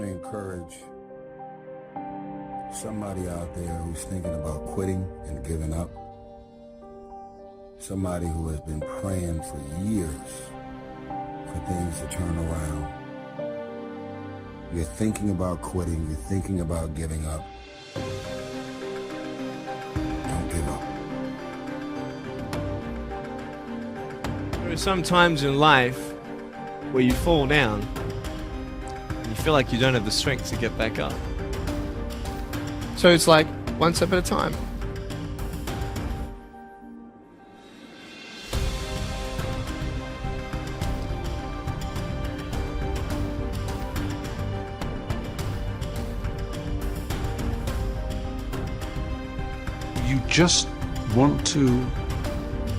want to encourage somebody out there who's thinking about quitting and giving up. Somebody who has been praying for years for things to turn around. You're thinking about quitting, you're thinking about giving up. Don't give up. There are some times in life where you fall down and you feel like you don't have the strength to get back up. So it's like one step at a time. You just want to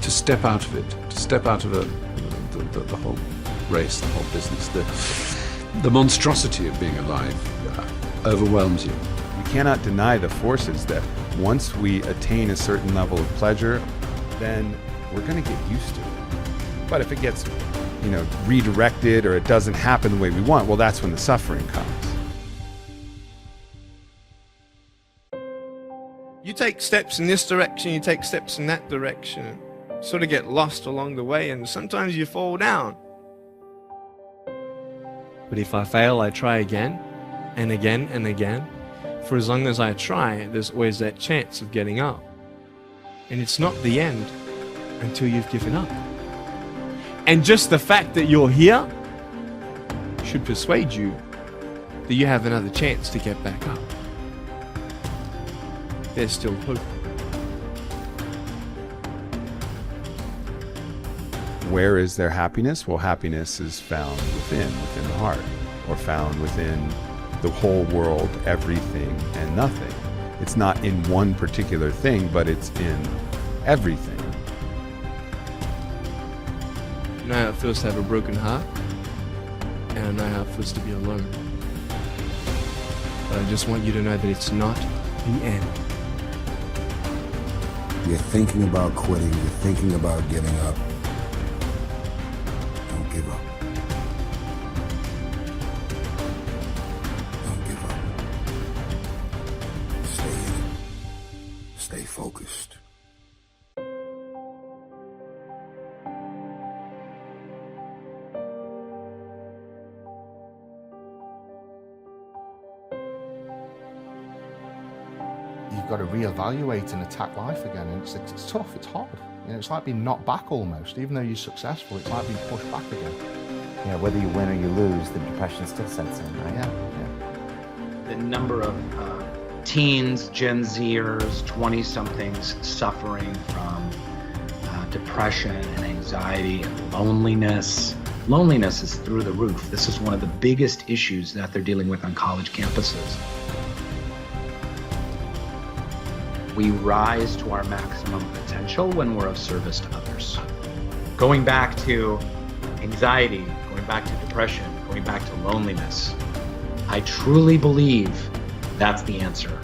step out of it, to step out of the whole race, the whole business. The monstrosity of being alive overwhelms you. We cannot deny the forces that once we attain a certain level of pleasure, then we're going to get used to it. But if it gets, redirected or it doesn't happen the way we want, well, that's when the suffering comes. You take steps in this direction, you take steps in that direction. Sort of get lost along the way, and sometimes you fall down. But if I fail, I try again and again and again. For as long as I try, there's always that chance of getting up. And it's not the end until you've given up. And just the fact that you're here should persuade you that you have another chance to get back up. There's still hope. Where is their happiness? Well, happiness is found within the heart, or found within the whole world, everything and nothing. It's not in one particular thing, but it's in everything. You know how it feels to have a broken heart, and I know how it feels to be alone. But I just want you to know that it's not the end. You're thinking about quitting, you're thinking about giving up. Don't give up. Don't give up. Stay in it. Stay focused. You've got to reevaluate and attack life again, and it's tough, it's hard. It's like being knocked back almost. Even though you're successful, it's like being pushed back again. Yeah, whether you win or you lose, the depression still sets in, right? Yeah. The number of teens, Gen Zers, 20-somethings suffering from depression and anxiety and loneliness. Loneliness is through the roof. This is one of the biggest issues that they're dealing with on college campuses. We rise to our maximum potential when we're of service to others. Going back to anxiety, going back to depression, going back to loneliness, I truly believe that's the answer.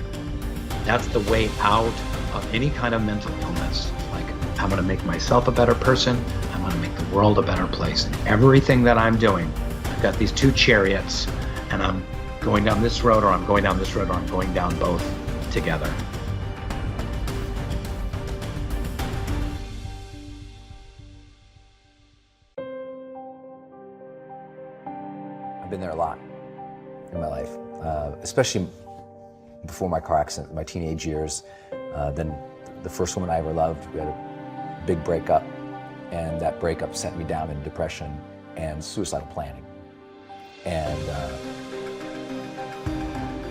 That's the way out of any kind of mental illness. Like, I'm gonna make myself a better person, I'm gonna make the world a better place. And everything that I'm doing, I've got these two chariots, and I'm going down this road, or I'm going down this road, or I'm going down both together. I've been there a lot in my life, especially before my car accident, my teenage years. Then the first woman I ever loved, we had a big breakup, and that breakup sent me down into depression and suicidal planning. And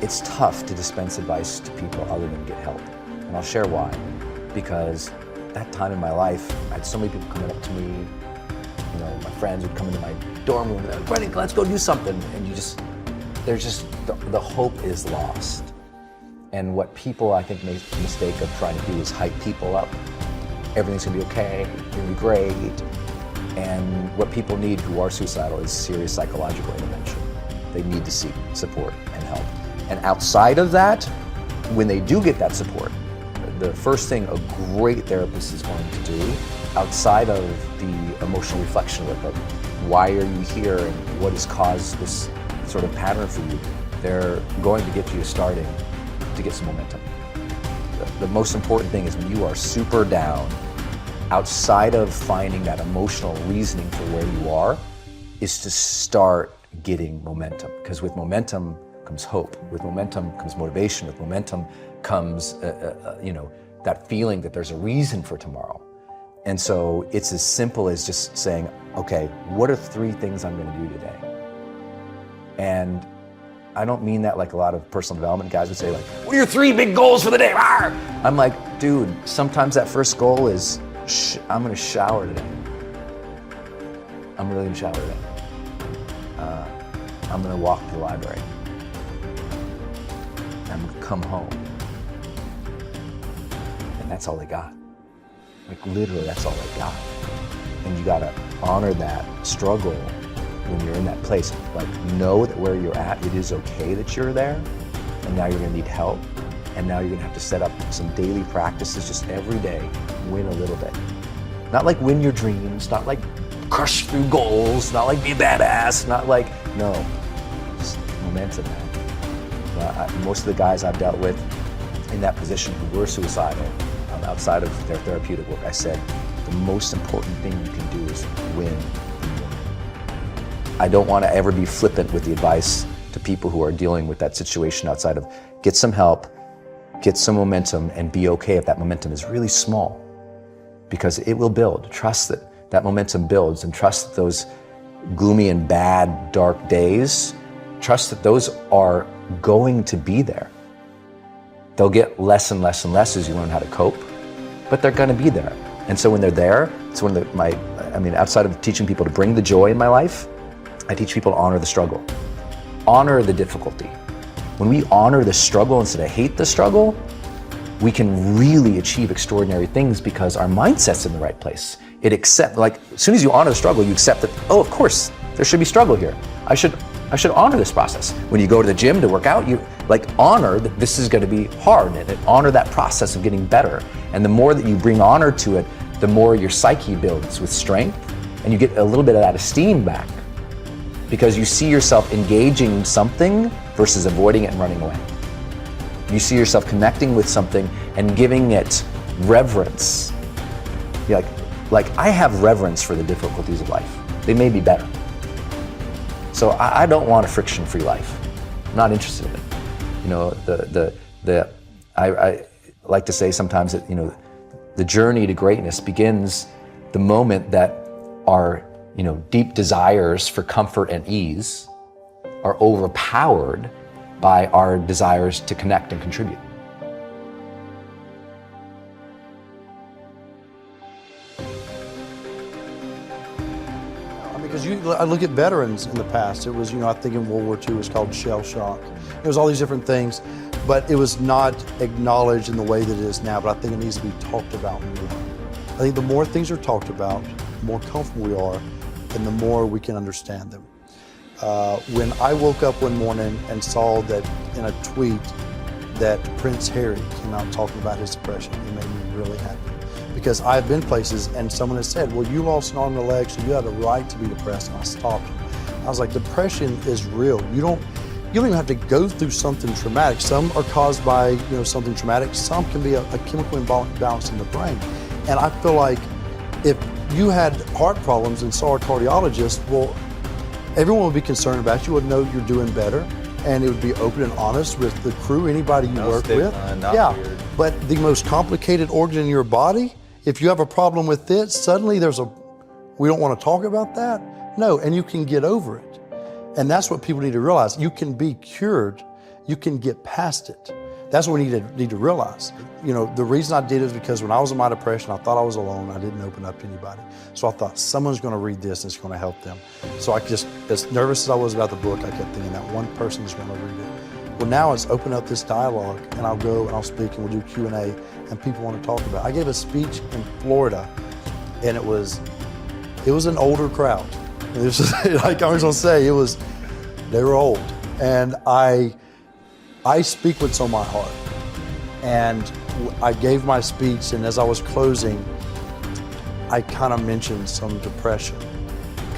it's tough to dispense advice to people other than get help. And I'll share why. Because that time in my life, I had so many people coming up to me. My friends would come into my dorm room and they're like, "Brendan, let's go do something." And the hope is lost. And what people, I think, make the mistake of trying to do is hype people up. Everything's gonna be okay, you're gonna be great. And what people need who are suicidal is serious psychological intervention. They need to seek support and help. And outside of that, when they do get that support, the first thing a great therapist is going to do, outside of the emotional reflection work of why are you here and what has caused this sort of pattern for you, They're going to get you starting to get some momentum. The most important thing is when you are super down, outside of finding that emotional reasoning for where you are, is to start getting momentum. Because with momentum comes hope. With momentum comes motivation. With momentum comes, that feeling that there's a reason for tomorrow. And so it's as simple as just saying, okay, what are 3 things I'm going to do today? And I don't mean that like a lot of personal development guys would say, like, what are your 3 big goals for the day? Arr! I'm like, dude, sometimes that first goal is, I'm going to shower today. I'm really going to shower today. I'm going to walk to the library. I'm going to come home. And that's all they got. Like literally, that's all they got. And you got to honor that struggle when you're in that place. Like, know that where you're at, it is okay that you're there. And now you're going to need help. And now you're going to have to set up some daily practices just every day, win a little bit. Not like win your dreams, not like crush through goals, not like be a badass, not like, no, just momentum, man. Most of the guys I've dealt with in that position who were suicidal, outside of their therapeutic work, I said, the most important thing you can do is win. I don't want to ever be flippant with the advice to people who are dealing with that situation outside of get some help, get some momentum, and be okay if that momentum is really small, because it will build. Trust that that momentum builds, and trust that those gloomy and bad, dark days, trust that those are going to be there. They'll get less and less and less as you learn how to cope, but they're going to be there. And so when they're there, it's one of outside of teaching people to bring the joy in my life, I teach people to honor the struggle, honor the difficulty. When we honor the struggle instead of hate the struggle, we can really achieve extraordinary things because our mindset's in the right place. As soon as you honor the struggle, you accept that, oh, of course, there should be struggle here. I should honor this process. When you go to the gym to work out, you honor that this is going to be hard, and honor that process of getting better. And the more that you bring honor to it, the more your psyche builds with strength, and you get a little bit of that esteem back because you see yourself engaging something versus avoiding it and running away. You see yourself connecting with something and giving it reverence. You're like I have reverence for the difficulties of life. They may be better. So I don't want a friction-free life. I'm not interested in it. I like to say sometimes that, the journey to greatness begins the moment that our, deep desires for comfort and ease are overpowered by our desires to connect and contribute. Because I look at veterans in the past. It was, I think in World War II it was called shell shock. It was all these different things, but it was not acknowledged in the way that it is now, but I think it needs to be talked about more. I think the more things are talked about, the more comfortable we are, and the more we can understand them. When I woke up one morning and saw that in a tweet that Prince Harry came out talking about his depression, it made me really happy. Because I've been places and someone has said, well, you lost an arm and a leg, so you have a right to be depressed, and I stopped them. I was like, depression is real. You don't even have to go through something traumatic. Some are caused by something traumatic. Some can be a chemical imbalance in the brain. And I feel like if you had heart problems and saw a cardiologist, well, everyone would be concerned about you, would know you're doing better, and it would be open and honest with the crew, anybody you work with. Yeah, weird. But the most complicated organ in your body, if you have a problem with it, suddenly we don't want to talk about that? No, and you can get over it. And that's what people need to realize. You can be cured. You can get past it. That's what we need to realize. The reason I did it is because when I was in my depression, I thought I was alone. I didn't open up to anybody. So I thought someone's going to read this and it's going to help them. So I just, as nervous as I was about the book, I kept thinking that one person is going to read it. Well, now it's open up this dialogue, and I'll go and I'll speak and we'll do Q&A, and people want to talk about it. I gave a speech in Florida, and it was an older crowd. It was just, like I was going to say, they were old. And I speak what's on my heart. And I gave my speech, and as I was closing, I kind of mentioned some depression.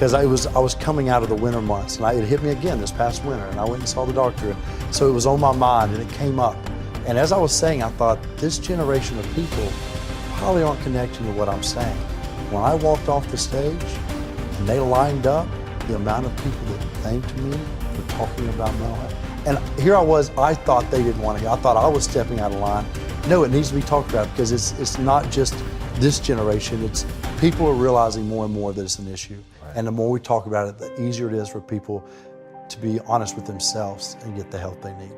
because I was coming out of the winter months, and it hit me again this past winter, and I went and saw the doctor. So it was on my mind, and it came up. And as I was saying, I thought, this generation of people probably aren't connecting to what I'm saying. When I walked off the stage and they lined up, the amount of people that thanked me for talking about mental health. And here I was, I thought they didn't want to hear. I thought I was stepping out of line. No, it needs to be talked about, because it's not just this generation. It's people are realizing more and more that it's an issue. Right. And the more we talk about it, the easier it is for people to be honest with themselves and get the help they need.